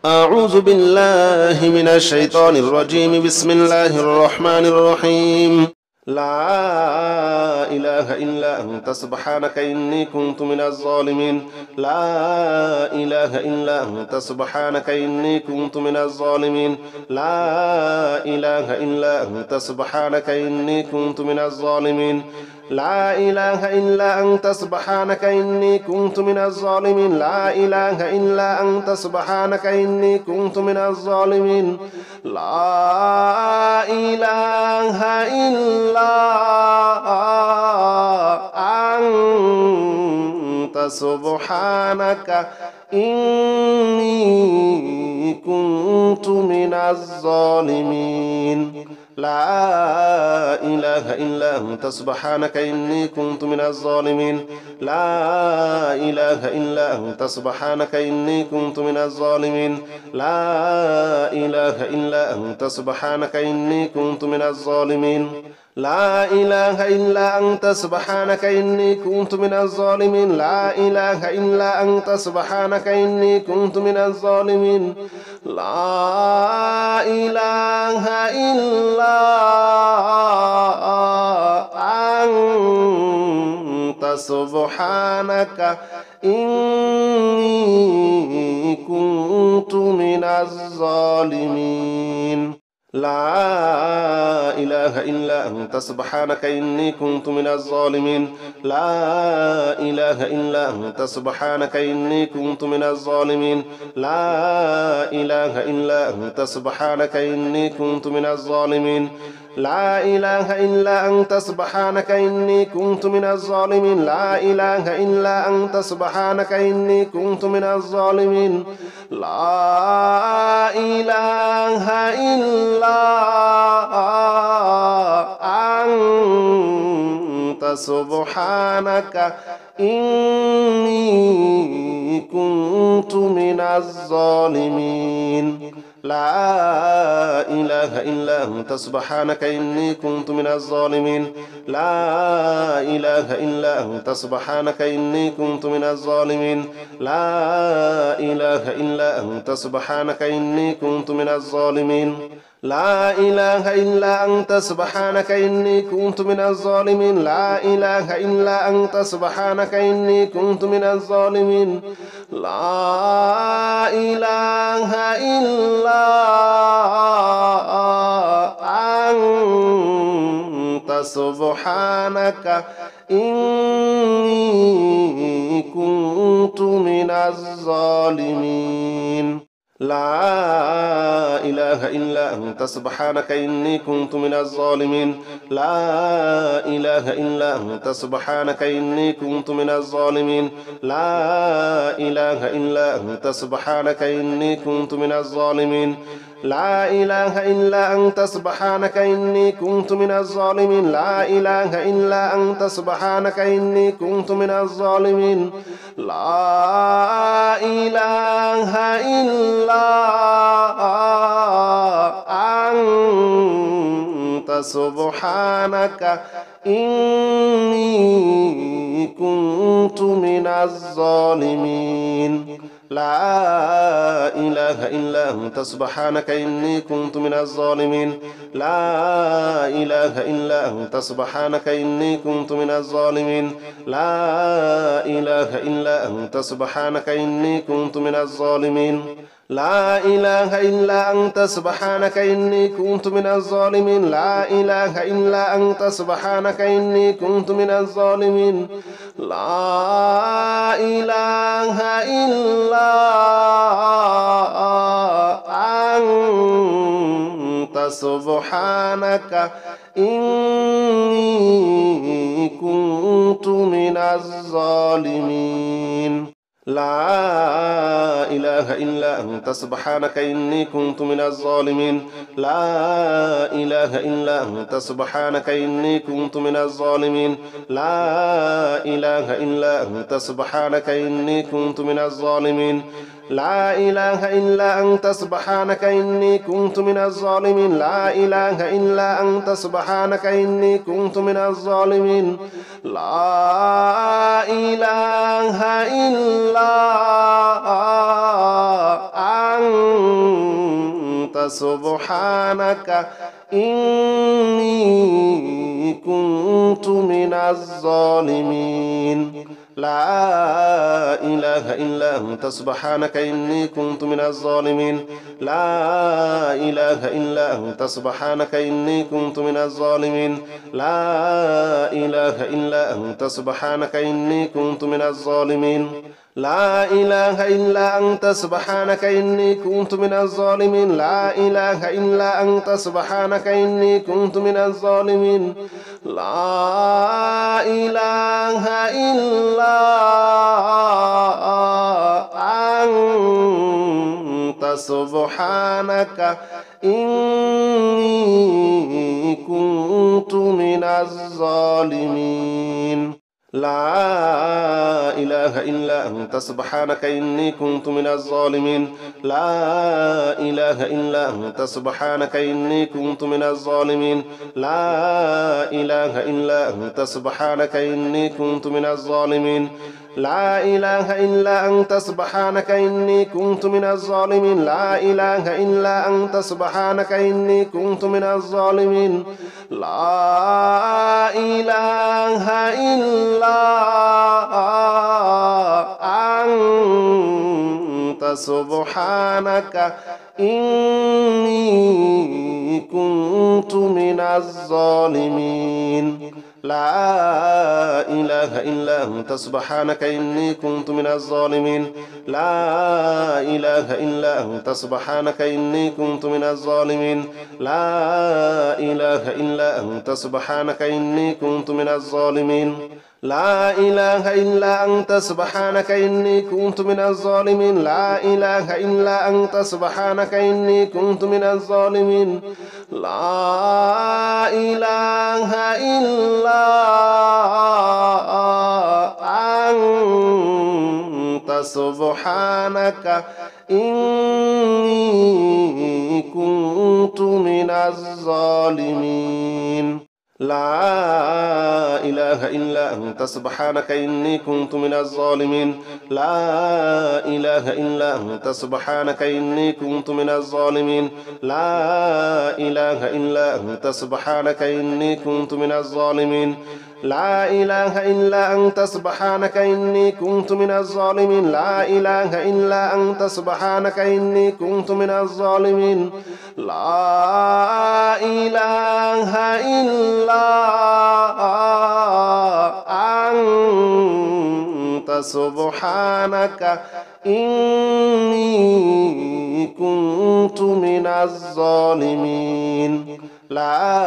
أعوذ بالله من الشيطان الرجيم. بسم الله الرحمن الرحيم. لا إله إلا أنت سبحانك إني كنت من الظالمين. لا إله إلا أنت سبحانك إني كنت من الظالمين. لا إله إلا أنت سبحانك إني كنت من الظالمين. لا إله إلا أنت سبحانك إني كنت من الظالمين. لا إله إلا أنت سبحانك إني كنت من الظالمين. لا إله إلا أنت سبحانك إني كنت من الظالمين. لا إله إلا أنت سبحانك إني كنت من الظالمين. لا إله إلا أنت سبحانك إني كنت من الظالمين. لا إله إلا أنت سبحانك إني كنت من الظالمين. لا إله إلا أنت سبحانك إني كنت من الظالمين. لا إله إلا أنت سبحانك إني كنت من الظالمين. لا إله إلا أنت سبحانك إني كنت من الظالمين. لا إله إلا أنت سبحانك إني كنت من الظالمين. لا إله إلا أنت سبحانك إني كنت من الظالمين. لا إله إلا أنت سبحانك إني كنت من الظالمين. لا إله إلا أنت سبحانك إني كنت من الظالمين. لا إله إلا أنت سبحانك إني كنت من الظالمين. لا إله إلا أنت سبحانك إني كنت من الظالمين. لا إله إلا أنت سبحانك إني كنت من الظالمين. لا إله إلا أنت سبحانك إني كنت من الظالمين. لا إله إلا أنت سبحانك إني كنت من الظالمين. لا إله إلا أنت سبحانك إني كنت من الظالمين. لا إله إلا أنت سبحانك إني كنت من الظالمين. لا إله إلا أنت سبحانك إني كنت من الظالمين. لا إله إلا أنت سبحانك إني كنت من الظالمين. لا إله إلا أنت سبحانك إني كنت من الظالمين. لا إله إلا أنت سبحانك إني كنت من الظالمين. لا إله إلا أنت سبحانك إني كنت من الظالمين. لا إله إلا أنت سبحانك إني كنت من الظالمين. لا إله إلا أنت سبحانك إني كنت من الظالمين. لا إله إلا أنت سبحانك إني كنت من الظالمين. لا إله إلا أنت سبحانك إني كنت من الظالمين. لا إله إلا أنت سبحانك إني كنت من الظالمين. لا إله إلا أنت سبحانك إني كنت من الظالمين. لا إله إلا أنت سبحانك إني كنت من الظالمين. لا إله إلا أنت سبحانك إني كنت من الظالمين. لا إله إلا أنت سبحانك إني كنت من الظالمين. لا إله إلا أنت سبحانك إني كنت من الظالمين. لا إله إلا أنت سبحانك إني كنت من الظالمين. لا إله إلا أنت سبحانك إني كنت من الظالمين. لا إله إلا أنت سبحانك إني كنت من الظالمين. لا إله إلا أنت سبحانك إني كنت من الظالمين لا إله إلا أنت سبحانك إني كنت من الظالمين لا إله إلا أنت سبحانك إني كنت من الظالمين لا إله إلا أنت سبحانك إني كنت من الظالمين لا إله إلا أنت سبحانك إني كنت من الظالمين لا إله إلا أنت سبحانك إني كنت من الظالمين لا إله إلا أنت سبحانك إني كنت من الظالمين لا إله إلا أنت سبحانك إني كنت من الظالمين لا إله إلا أنت سبحانك إني كنت من الظالمين لا إله إلا أنت سبحانك إني كنت من الظالمين لا إله إلا أنت سبحانك إني كنت من الظالمين لا إله إلا أنت سبحانك إني كنت من الظالمين لا إله إلا أنت سبحانك إني كنت من الظالمين لا إله إلا أنت سبحانك إني كنت من الظالمين لا إله إلا أنت سبحانك إني كنت من الظالمين لا إله إلا أنت سبحانك إني كنت من الظالمين لا إله إلا أنت سبحانك إني كنت من الظالمين لا إله إلا أنت سبحانك إني كنت من الظالمين لا إله إلا أنت سبحانك إني كنت من الظالمين لا إله إلا أنت سبحانك إني كنت من الظالمين لا إله إلا أنت سبحانك إني كنت من الظالمين لا إله إلا أنت سبحانك إني كنت من الظالمين لا إله إلا أنت سبحانك إني كنت من الظالمين لا إله إلا أنت سبحانك إني كنت من الظالمين لا إله إلا أنت سبحانك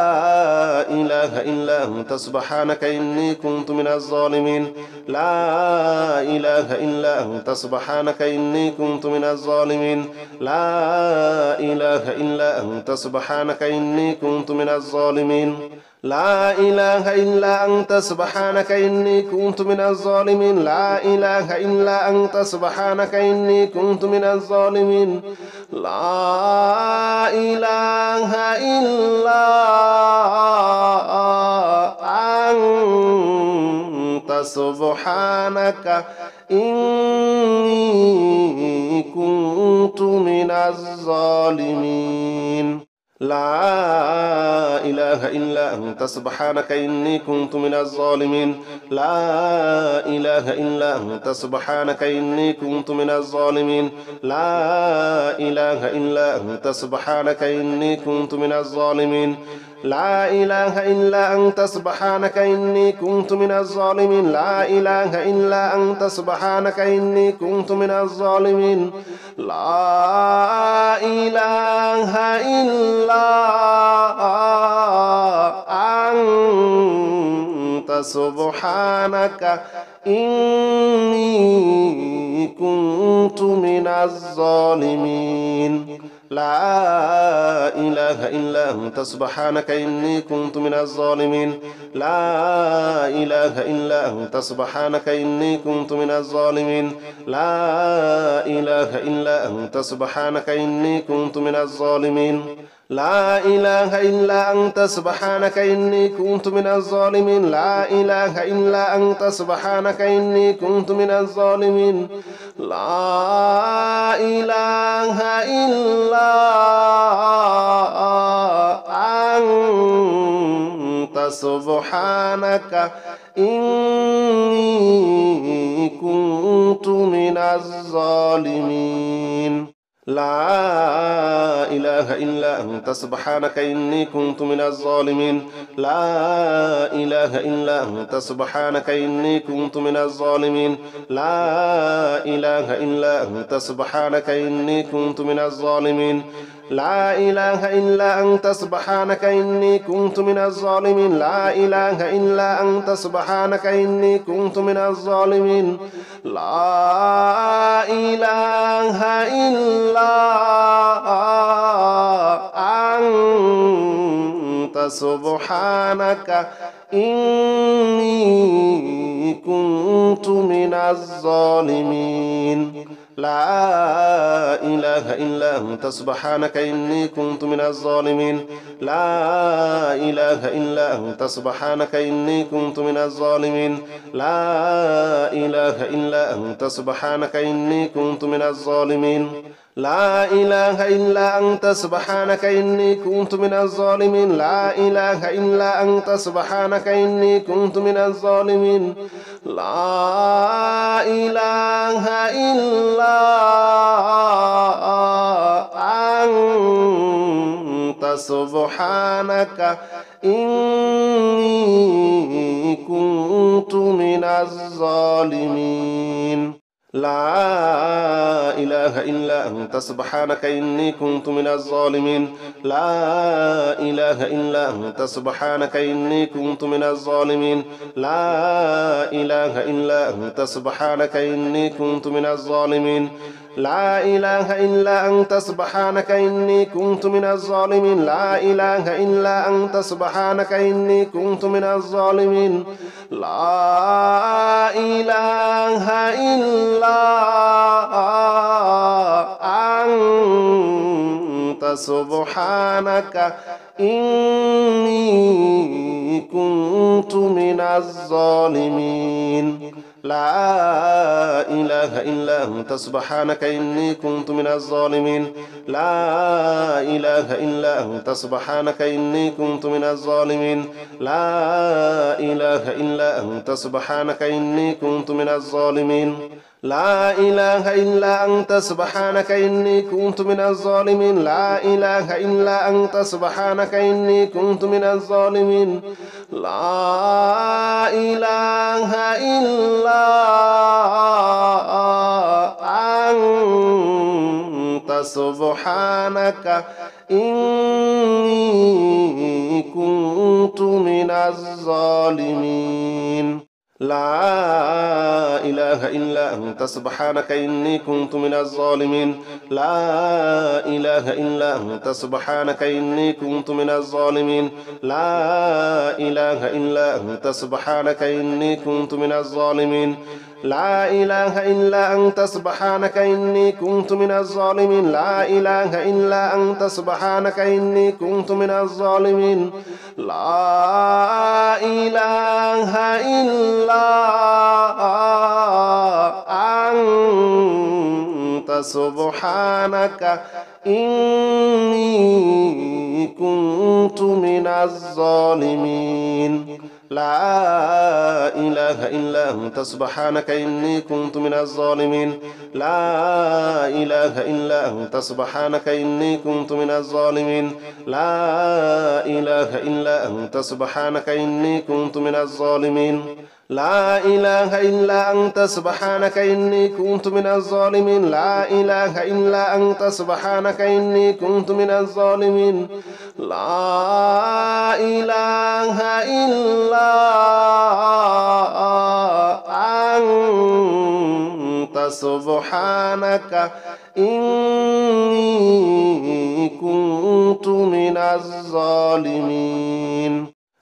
إني كنت من الظالمين لا إله إلا أنت سبحانك إني كنت من الظالمين لا إله إلا أنت سبحانك إني كنت من الظالمين لا إله إلا أنت سبحانك إني كنت من الظالمين لا إله إلا أنت سبحانك إني كنت من الظالمين لا إله إلا أنت سبحانك إني كنت من الظالمين لا إله إلا أنت سبحانك إني كنت من الظالمين لا إله إلا أنت سبحانك إني كنت من الظالمين لا إله إلا أنت سبحانك إني كنت من الظالمين لا إله إلا أنت سبحانك إني كنت من الظالمين لا إله إلا أنت سبحانك إني كنت من الظالمين لا إله إلا أنت سبحانك إني كنت من الظالمين لا إله إلا أنت سبحانك إني كنت من الظالمين لا إله إلا أنت سبحانك إني كنت من الظالمين لا إله إلا أنت سبحانك إني كنت من الظالمين لا إله إلا أنت سبحانك إني كنت من الظالمين لا إله إلا أنت سبحانك إني كنت من الظالمين لا إله إلا أنت سبحانك إني كنت من الظالمين لا إله إلا أنت سبحانك إني كنت من الظالمين لا إله إلا أنت سبحانك إني كنت من الظالمين لا إله إلا أنت سبحانك إني كنت من الظالمين لا إله إلا أنت سبحانك إني كنت من الظالمين لا إله إلا أنت سبحانك إني كنت من الظالمين لا إله إلا أنت سبحانك إني كنت من الظالمين لا إله إلا أنت سبحانك إني كنت من الظالمين لا إله إلا أنت سبحانك إني كنت من الظالمين لا إله إلا أنت سبحانك إني كنت من الظالمين لا إله إلا أنت سبحانك إني كنت من الظالمين لا إله إلا أنت سبحانك إني كنت من الظالمين لا إله إلا أنت سبحانك إني كنت من الظالمين لا إله إلا أنت سبحانك إني كنت من الظالمين لا إله إلا أنت سبحانك إني كنت من الظالمين لا إله إلا أنت سبحانك إني كنت من الظالمين لا إله إلا أنت سبحانك إني كنت من الظالمين لا إله إلا أنت سبحانك إني كنت من الظالمين لا إله إلا أنت سبحانك إني كنت من الظالمين لا إله إلا أنت سبحانك إني كنت من الظالمين لا إله إلا أنت سبحانك إني كنت من الظالمين لا إله إلا أنت سبحانك إني كنت من الظالمين لا إله إلا أنت سبحانك إني كنت من الظالمين لا إله إلا أنت سبحانك إني كنت من الظالمين لا إله إلا أنت سبحانك إني كنت من الظالمين لا إله إلا أنت سبحانك إني كنت من الظالمين لا إله إلا أنت سبحانك إني كنت من الظالمين لا إله إلا أنت سبحانك إني كنت من الظالمين لا إله إلا أنت سبحانك إني كنت من الظالمين لا إله إلا أنت سبحانك إني كنت من الظالمين لا إله إلا أنت سبحانك إني كنت من الظالمين لا إله إلا أنت سبحانك إني كنت من الظالمين لا إله إلا أنت سبحانك إني كنت من الظالمين لا إله إلا أنت سبحانك إني كنت من الظالمين لا إله إلا أنت سبحانك إني كنت من الظالمين لا إله إلا أنت سبحانك إني كنت من الظالمين لا إله إلا أنت سبحانك إني كنت من الظالمين لا إله إلا أنت سبحانك إني كنت من الظالمين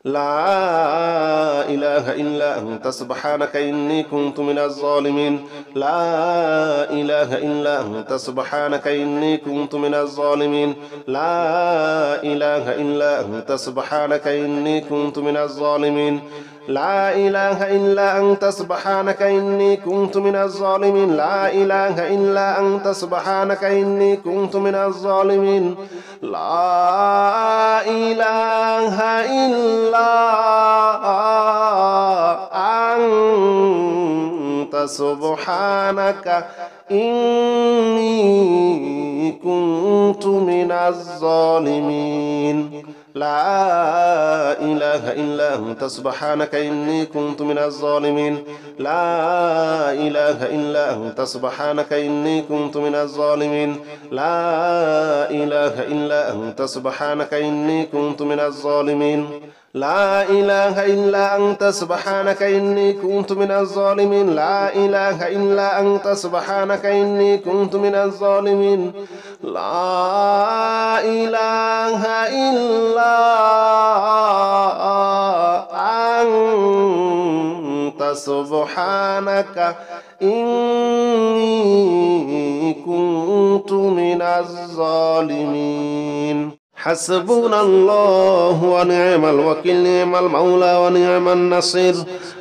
لا إله إلا أنت سبحانك إني كنت من الظالمين لا إله إلا أنت سبحانك إني كنت من الظالمين لا إله إلا أنت سبحانك إني كنت من الظالمين لا إله إلا أنت سبحانك إني كنت من الظالمين لا إله إلا أنت سبحانك إني كنت من الظالمين لا إله إلا أنت سبحانك إني كنت من الظالمين لا إله إلا أنت سبحانك إني كنت من الظالمين لا إله إلا أنت سبحانك إني كنت من الظالمين لا إله إلا أنت سبحانك إني كنت من الظالمين لا إله إلا أنت سبحانك إني كنت من الظالمين لا إله إلا أنت سبحانك إني كنت من الظالمين لا إله إلا أنت سبحانك إني كنت من الظالمين حسبنا الله ونعم الوكيل نعم المولى ونعم النصير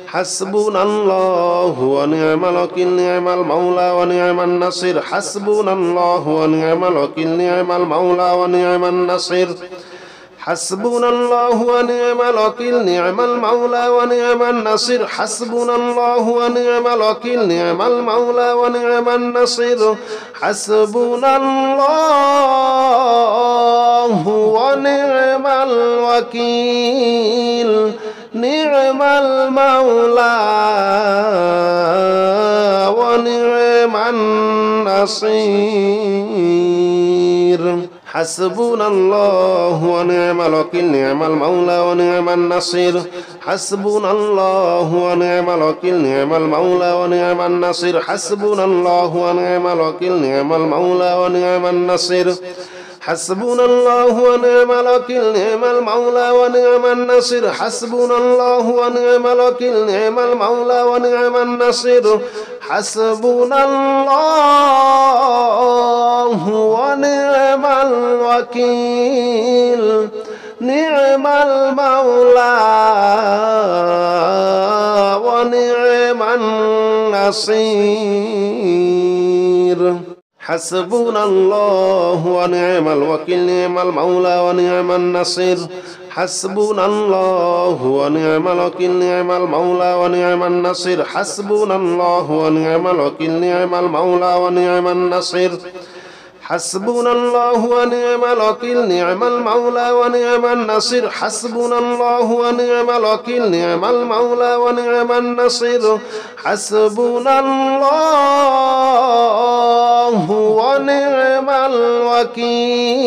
حسبنا الله ونعم الوكيل نعم المولى ونعم النصير حسبنا الله ونعم الوكيل نعم المولى ونعم النصير حسبنا الله ونعم الوكيل نعم المولى ونعم النصير حسبنا الله ونعم الوكيل نعم المولى ونعم النصير حسبنا الله ونعم الوكيل نعم المولى ونعم النصير حسبنا الله ونعم الوكيل نعم المولى ونعم النصير حسبنا الله ونعم الوكيل نعم المولى ونعم النصير حسبنا الله ونعم الوكيل نعم المولى ونعم النصير حسبنا الله ونعم الوكيل نعم المولى ونعم النصير حسبنا الله ونعم الوكيل نعم المولى ونعم النصير حسبنا الله ونعم الوكيل نعم المولى ونعم النصير حسبنا الله ونعم الوكيل نعم المولى ونعم النصير حسبنا الله ونعم الوكيل نعم المولى ونعم النصير حسبنا الله ونعم الوكيل نعم المولى ونعم النصير حسبنا الله ونعم الوكيل نعم المولى ونعم النصير حسبنا الله ونعم الوكيل نعم المولى ونعم النصير حسبنا الله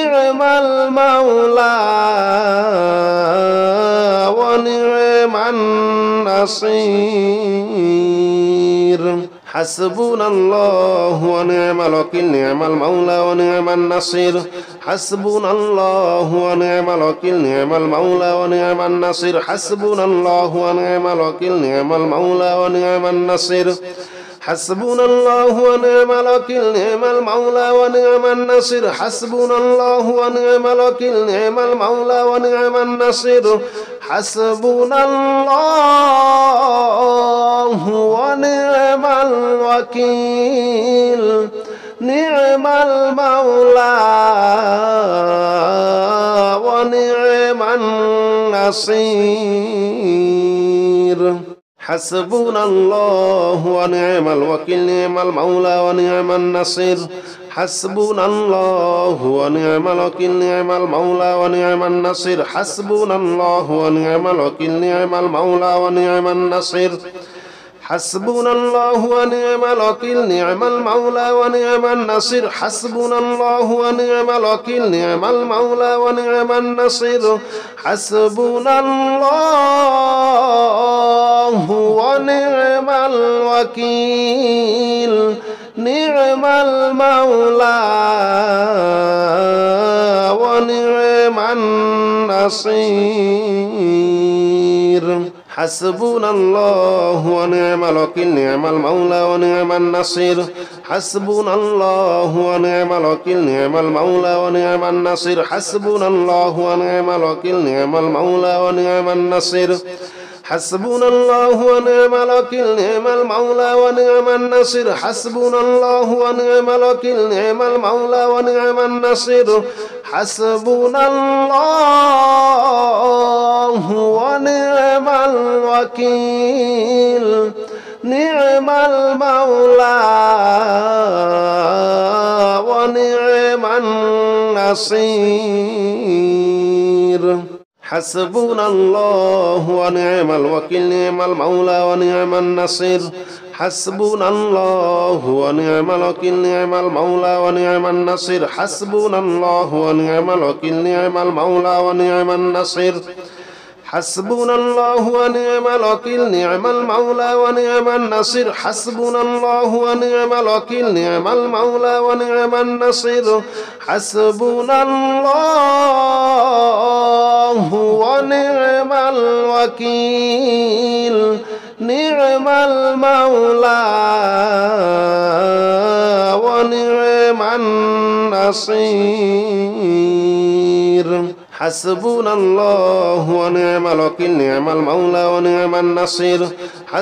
ونعم الوكيل نعم المولى ونعم النصير حسبنا الله ونعم الوكيل نعم المولى ونعم النصير حسبنا الله ونعم الوكيل نعم المولى ونعم النصير حسبنا الله ونعم الوكيل نعم المولى ونعم النصير حسبنا الله ونعم الوكيل نعم المولى ونعم النصير حسبنا الله ونعم الوكيل نعم المولى ونعم النصير حسبنا الله ونعم الوكيل نعم المولى ونعم النصير حسبنا الله ونعم الوكيل نعم المولى ونعم النصير حسبنا الله ونعم الوكيل نعم المولى ونعم النصير حسبنا الله ونعم الوكيل نعم المولى ونعم النصير حسبنا الله ونعم الوكيل نعم المولى ونعم النصير حسبنا الله ونعم الوكيل نعم المولى ونعم النصير حسبنا الله ونعم الوكيل نعم المولى ونعم النصير حسبنا الله ونعم الوكيل نعم المولى ونعم النصير حسبنا الله ونعم الوكيل نعم المولى ونعم النصير حسبنا الله ونعم الوكيل نعم المولى ونعم النصير حسبنا الله ونعم الوكيل نعم المولى ونعم النصير حسبنا الله ونعم الوكيل نعم المولى ونعم النصير حسبنا الله ونعم الوكيل نعم المولى ونعم النصير حسبنا الله ونعم الوكيل نعم المولى ونعم النصير حسبنا الله ونعم الوكيل نعم المولى ونعم النصير حسبنا الله ونعم الوكيل نعم المولى ونعم النصير حسبنا الله ونعم الوكيل نعم المولى ونعم النصير حسبنا الله ونعم الوكيل نعم المولى ونعم النصير حسبنا الله ونعم الوكيل نعم المولى ونعم النصير حسبنا الله ونعم الوكيل نعم المولى ونعم النصير حسبنا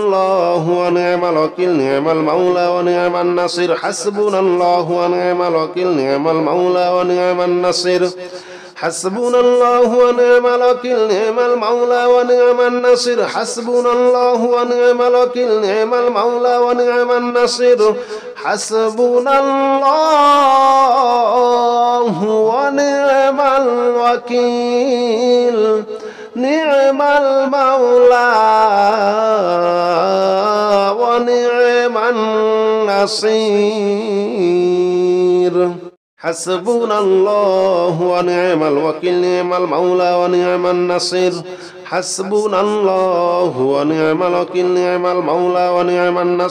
الله ونعم الوكيل نعم المولى ونعم النصير حسبنا الله ونعم الوكيل نعم المولى ونعم النصير حسبنا الله ونعم الوكيل نعم المولى ونعم النصير حسبنا الله ونعم الوكيل نعم المولى ونعم النصير حسبنا الله ونعم الوكيل نعم المولى ونعم النصير حسبنا الله ونعم الوكيل نعم المولى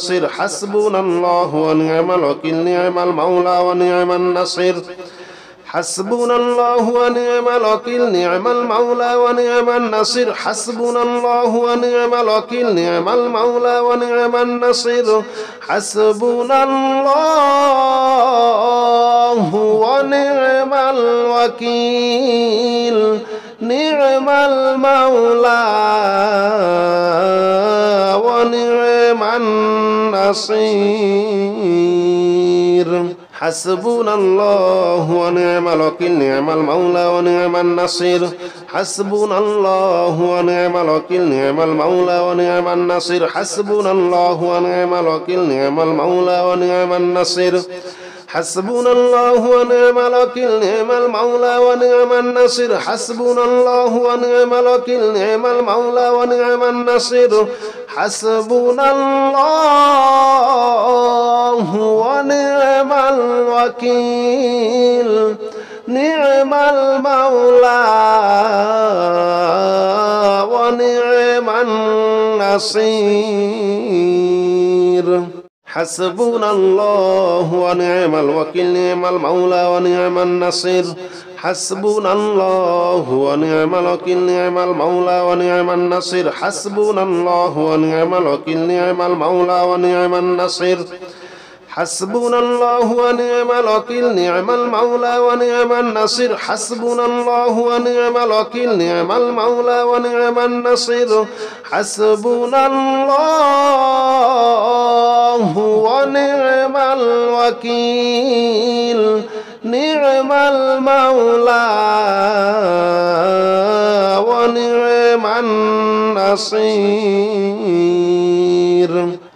ونعم النصير حسبنا الله ونعم الوكيل نعم المولى ونعم النصير حسبنا الله ونعم الوكيل نعم المولى ونعم النصير حسبنا الله ونعم الوكيل نعم المولى ونعم النصير حسبنا الله ونعم الوكيل نعم المولى ونعم النصير حسبنا الله ونعم الوكيل نعم المولى ونعم النصير حسبنا الله ونعم الوكيل نعم المولى ونعم النصير حسبنا الله ونعم الوكيل نعم المولى ونعم النصير حسبنا الله ونعم الوكيل نعم المولى ونعم النصير حسبنا الله ونعم الوكيل نعم المولى ونعم النصير حسبنا الله ونعم الوكيل نعم المولى ونعم النصير حسبنا الله ونعم الوكيل نعم المولى ونعم النصير حسبنا الله ونعم الوكيل نعم المولى ونعم النصير حسبنا الله ونعم الوكيل نعم المولى ونعم النصير حسبنا الله ونعم الوكيل نعم المولى ونعم النصير حسبنا الله ونعم الوكيل نعم المولى ونعم النصير حسبنا الله ونعم الوكيل نعم المولى ونعم النصير حسبنا الله ونعم الوكيل نعم المولى ونعم النصير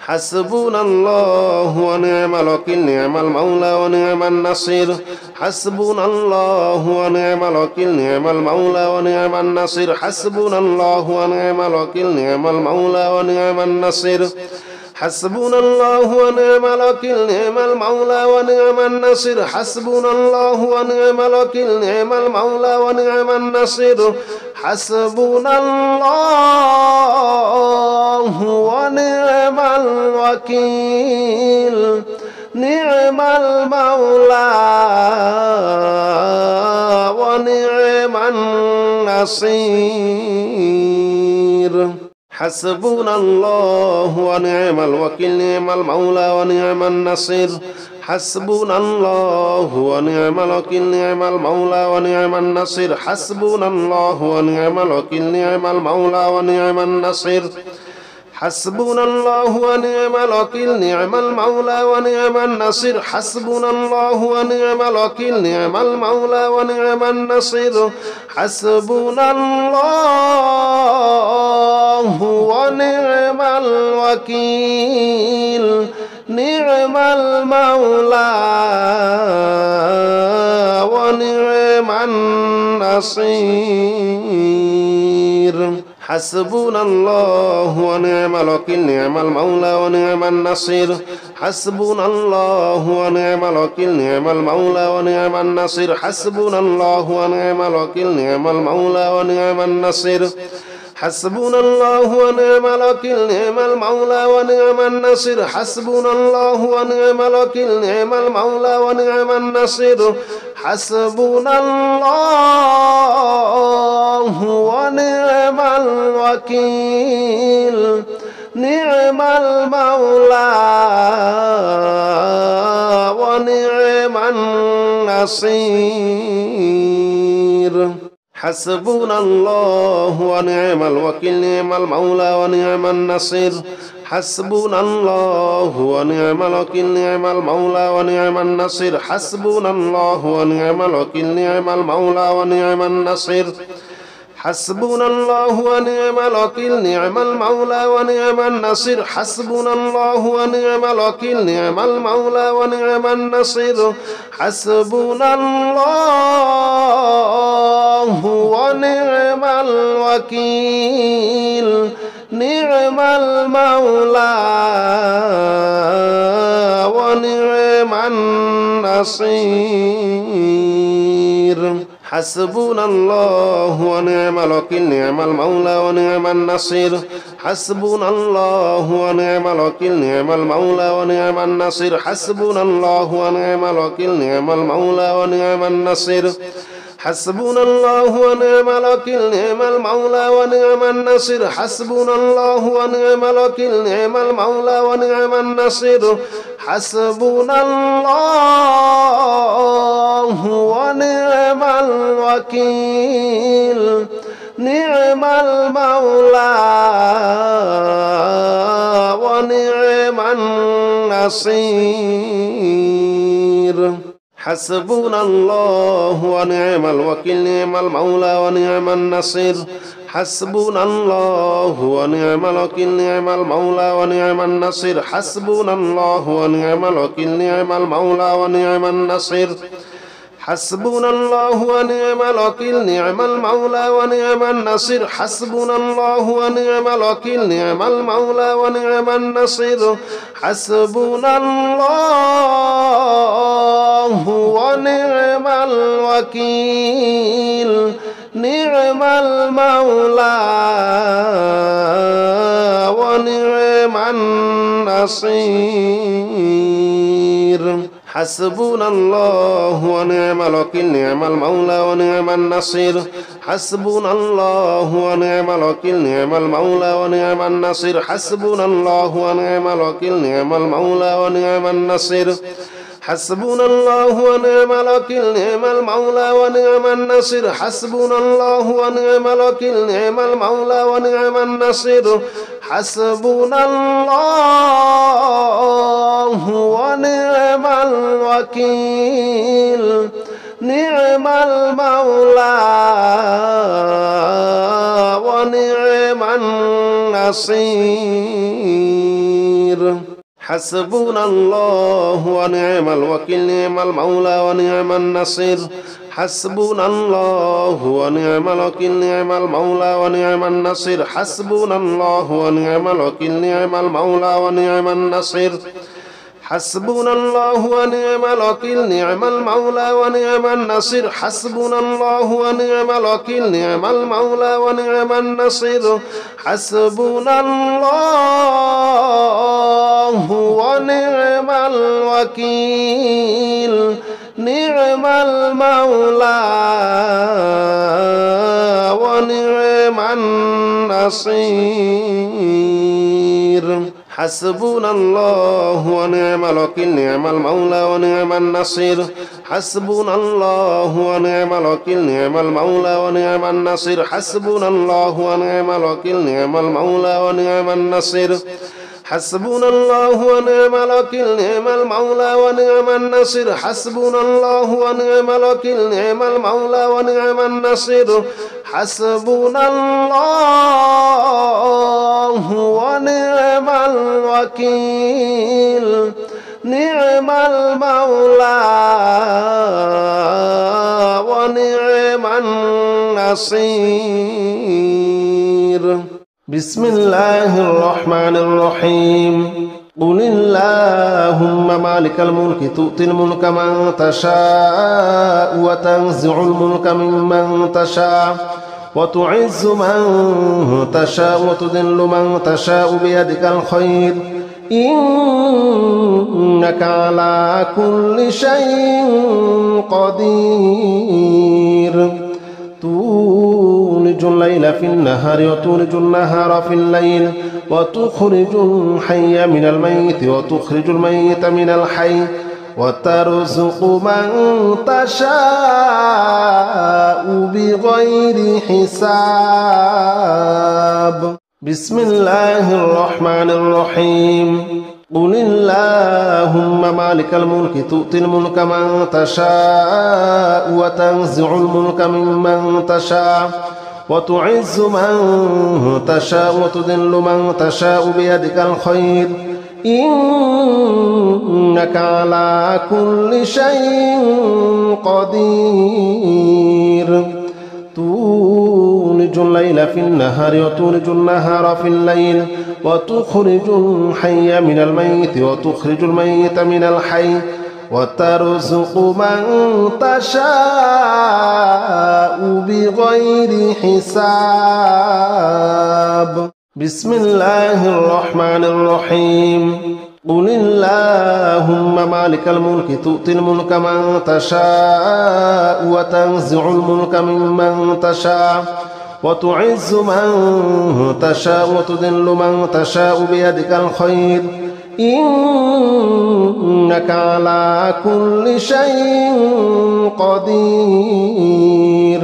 حسبنا الله ونعم الوكيل نعم المولى ونعم النصير حسبنا الله ونعم الوكيل نعم المولى ونعم النصير حسبنا الله ونعم الوكيل نعم المولى ونعم النصير حسبنا الله ونعم الوكيل نعم المولى ونعم النصير حسبنا الله ونعم الوكيل نعم المولى ونعم النصير حسبنا الله ونعم الوكيل نعم المولى ونعم النصير حسبنا الله ونعم الوكيل نعم المولى ونعم النصير حسبنا الله ونعم الوكيل نعم المولى ونعم النصير حسبنا الله ونعم الوكيل نعم المولى ونعم النصير حسبنا الله ونعم الوكيل نعم المولى ونعم النصير حسبنا الله ونعم الوكيل نعم المولى ونعم النصير حسبنا الله ونعم الوكيل نعم المولى ونعم النصير حسبنا الله ونعم الوكيل نعم المولى ونعم النصير حسبنا الله ونعم الوكيل نعم المولى ونعم النصير حسبنا الله ونعم الوكيل نعم المولى ونعم النصير حسبنا الله ونعم الوكيل نعم المولى ونعم النصير حسبنا الله ونعم الوكيل نعم المولى ونعم النصير حسبنا الله ونعم الوكيل نعم المولى ونعم النصير حسبنا الله ونعم الوكيل نعم المولى ونعم النصير حسبنا الله ونعم الوكيل نعم المولى ونعم النصير حسبنا الله ونعم الوكيل نعم المولى ونعم النصير حسبنا الله ونعم الوكيل نعم المولى ونعم النصير حسبنا الله ونعم الوكيل نعم المولى ونعم النصير حسبنا الله ونعم الوكيل نعم المولى ونعم النصير حسبنا الله ونعم الوكيل نعم المولى ونعم النصير حسبنا الله ونعم الوكيل نعم المولى ونعم النصير حسبنا الله ونعم الوكيل نعم المولى ونعم النصير حسبنا الله ونعم الوكيل نعم المولى ونعم النصير حسبنا الله ونعم الوكيل نعم المولى ونعم النصير حسبنا الله ونعم الوكيل نعم المولى ونعم النصير حسبنا الله ونعم الوكيل نعم المولى ونعم النصير حسبنا الله ونعم الوكيل نعم المولى ونعم النصير حسبنا الله ونعم الوكيل نعم المولى ونعم النصير حسبنا الله ونعم الوكيل نعم المولى ونعم النصير حسبنا الله ونعم الوكيل نعم المولى ونعم النصير حسبنا الله ونعم الوكيل نعم المولى ونعم النصير حسبنا الله ونعم الوكيل نعم المولى ونعم النصير حسبنا الله ونعم الوكيل نعم المولى ونعم النصير حسبنا الله ونعم الوكيل نعم المولى ونعم النصير حسبنا الله ونعم الوكيل نعم المولى ونعم النصير حسبنا الله ونعم الوكيل نعم المولى ونعم النصير حسبنا الله ونعم الوكيل نعم المولى ونعم النصير حسبنا الله ونعم الوكيل نعم المولى ونعم النصير حسبنا الله ونعم الوكيل نعم المولى ونعم النصير حسبنا الله ونعم الوكيل نعم المولى ونعم النصير حسبنا الله ونعم الوكيل نعم المولى ونعم النصير حسبنا الله ونعم الوكيل نعم المولى ونعم النصير حسبنا الله ونعم الوكيل نعم المولى ونعم نصير حسبنا الله ونعم الوكيل نعم المولى ونعم النصير حسبنا الله ونعم الوكيل نعم المولى ونعم النصير حسبنا الله ونعم الوكيل نعم المولى ونعم النصير حسبنا الله ونعم الوكيل نعم المولى ونعم النصير حسبنا الله ونعم الوكيل نعم المولى ونعم النصير حسبنا الله ونعم الوكيل نعم المولى ونعم النصير بسم الله الرحمن الرحيم قل اللهم مالك الملك تؤتي الملك من تشاء وتنزع الملك ممن تشاء وتعز من تشاء وتذل من تشاء بيدك الخير إنك على كل شيء قدير تولج الليل في النهار وتولج النهار في الليل وتخرج الحي من الميت وتخرج الميت من الحي وترزق من تشاء بغير حساب بسم الله الرحمن الرحيم قل اللهم مالك الملك تؤتي الملك من تشاء وتنزع الملك ممن تشاء وتعز من تشاء وتذل من تشاء بيدك الخير إنك على كل شيء قدير تولج الليل في النهار وتولج النهار في الليل وتخرج الحي من الميت وتخرج الميت من الحي وترزق من تشاء بغير حساب بسم الله الرحمن الرحيم قل اللهم مالك الملك تؤتي الملك من تشاء وتنزع الملك ممن تشاء وتعز من تشاء وتذل من تشاء بيدك الخير إنك على كل شيء قدير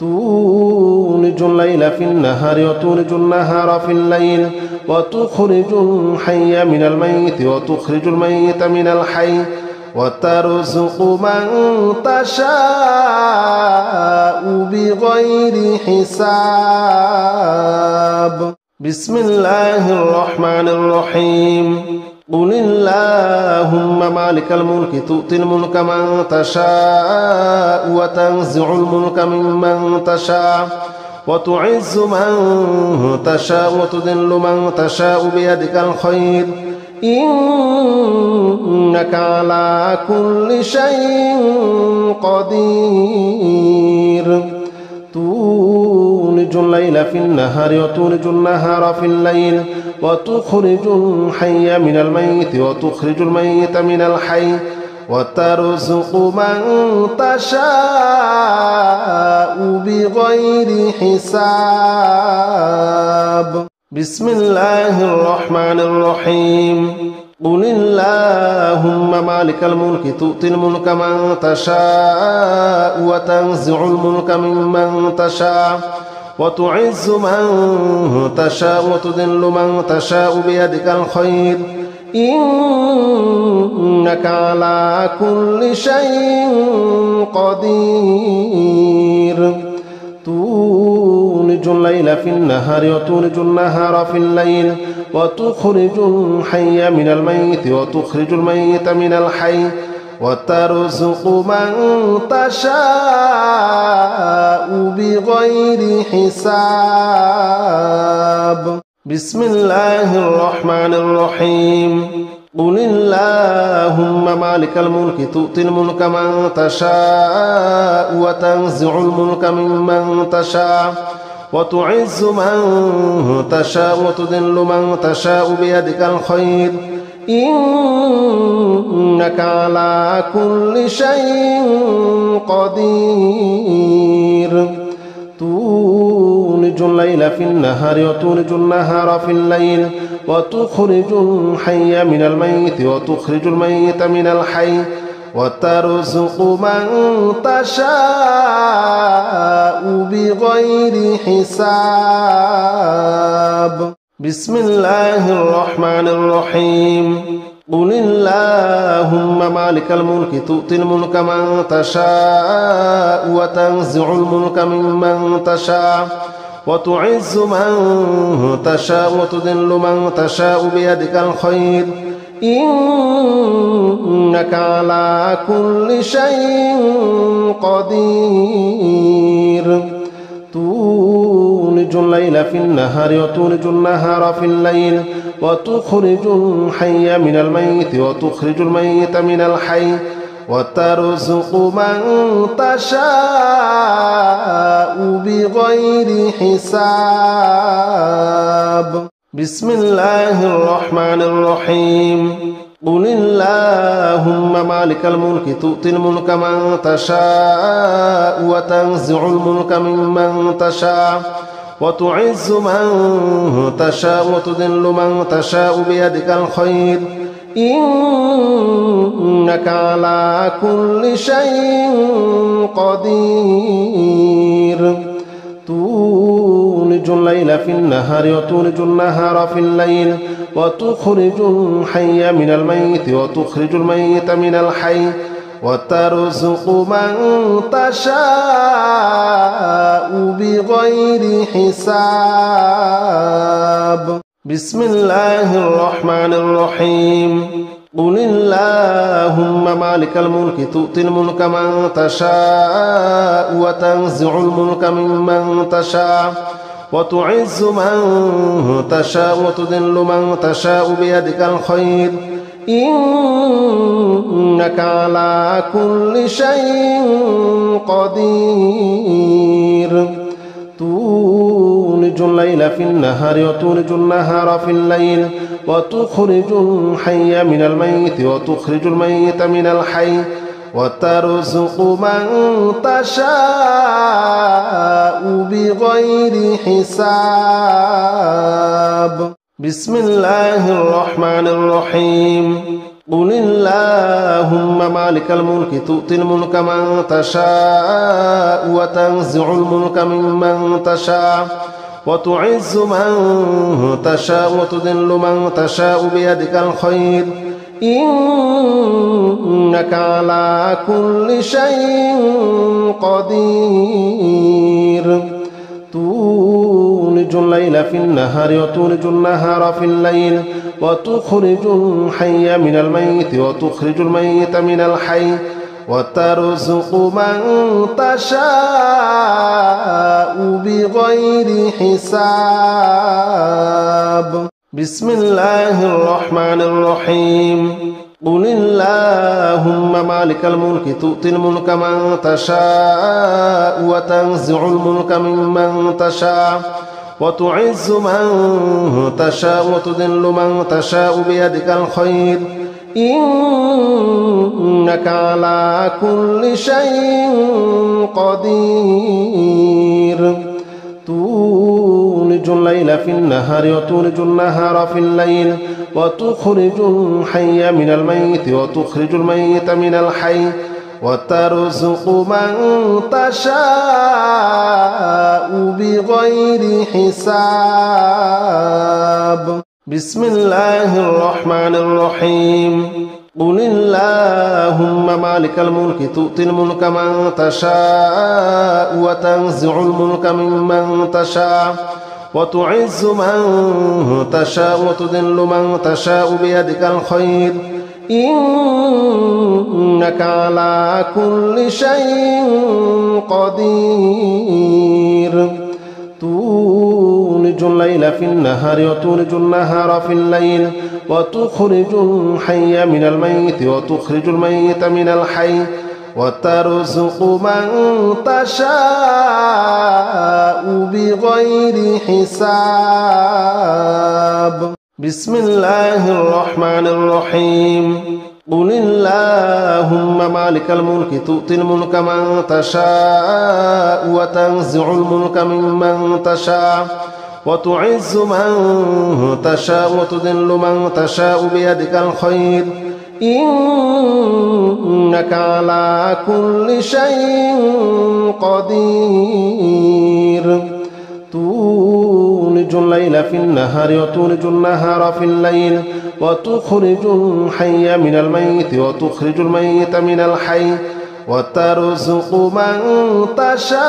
تولج الليل في النهار وتولج النهار في الليل وتخرج الحي من الميت وتخرج الميت من الحي وترزق من تشاء بغير حساب بسم الله الرحمن الرحيم قل اللهم مالك الملك تؤتي الملك من تشاء وتنزع الملك ممن تشاء وتعز من تشاء وتذل من تشاء بيدك الخير إنك على كل شيء قدير تولج الليل في النهار وتولج النهار في الليل وتخرج الحي من الميت وتخرج الميت من الحي وترزق من تشاء بغير حساب بسم الله الرحمن الرحيم قل اللهم مالك الملك تؤتي الملك من تشاء وتنزع الملك ممن تشاء وتعز من تشاء وتذل من تشاء بيدك الخير إنك على كل شيء قدير تولج الليل في النهار وتولج النهار في الليل وتخرج الحي من الميت وتخرج الميت من الحي وترزق من تشاء بغير حساب بسم الله الرحمن الرحيم قل اللهم مالك الملك تؤتي الملك من تشاء وتنزع الملك ممن تشاء وتعز من تشاء وتذل من تشاء بيدك الخير إنك على كل شيء قدير تولج الليل في النهار وتولج النهار في الليل وتخرج الحي من الميت وتخرج الميت من الحي وترزق من تشاء بغير حساب. بسم الله الرحمن الرحيم. قل اللهم مالك الملك تؤتي الملك من تشاء وتنزع الملك ممن تشاء وتعز من تشاء وتذل من تشاء بيدك الخير إنك على كل شيء قدير. تولج الليل في النهار وتولج النهار في الليل وتخرج الحي من الميت وتخرج الميت من الحي وترزق من تشاء بغير حساب. بسم الله الرحمن الرحيم. قل اللهم مالك الملك تؤتي الملك من تشاء وتنزع الملك ممن تشاء وتعز من تشاء وتذل من تشاء بيدك الخير إنك على كل شيء قدير. تولج الليل في النهار وتولج النهار في الليل وتخرج الحي من الميت وتخرج الميت من الحي وترزق من تشاء بغير حساب. بسم الله الرحمن الرحيم. قل اللهم مالك الملك تؤتي الملك من تشاء وتنزع الملك ممن تشاء وتعز من تشاء وتذل من تشاء بيدك الخير إنك على كل شيء قدير. تولج الليل في النهار وتولج النهار في الليل وتخرج الحي من الميت وتخرج الميت من الحي وترزق من تشاء بغير حساب. بسم الله الرحمن الرحيم. قل اللهم مالك الملك تؤتي الملك من تشاء وتنزع الملك ممن تشاء وتعز من تشاء وتذل من تشاء بيدك الخير إنك على كل شيء قدير. تولج الليل في النهار وتولج النهار في الليل وتخرج الحي من الميت وتخرج الميت من الحي وترزق من تشاء بغير حساب. بسم الله الرحمن الرحيم. قل اللهم مالك الملك تؤتي الملك من تشاء وتنزع الملك ممن تشاء وتعز من تشاء وتذل من تشاء بيدك الخير إنك على كل شيء قدير. تولج الليل في النهار وتولج النهار في الليل وتخرج الحي من الميت وتخرج الميت من الحي وترزق من تشاء بغير حساب. بسم الله الرحمن الرحيم. قل اللهم مالك الملك تؤتي الملك من تشاء وتنزع الملك ممن تشاء وتعز من تشاء وتذل من تشاء بيدك الخير إنك على كل شيء قدير. تولج الليل في النهار وتولج النهار في الليل وتخرج الحي من الميت وتخرج الميت من الحي وترزق من تشاء بغير حساب. بسم الله الرحمن الرحيم. قل اللهم مالك الملك تؤتي الملك من تشاء وتنزع الملك ممن تشاء وتعز من تشاء وتذل من تشاء بيدك الخير إنك على كل شيء قدير تولج الليل في النهار وتولج النهار في الليل وتخرج الحي من الميت وتخرج الميت من الحي وترزق من تشاء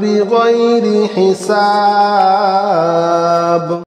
بغير حساب.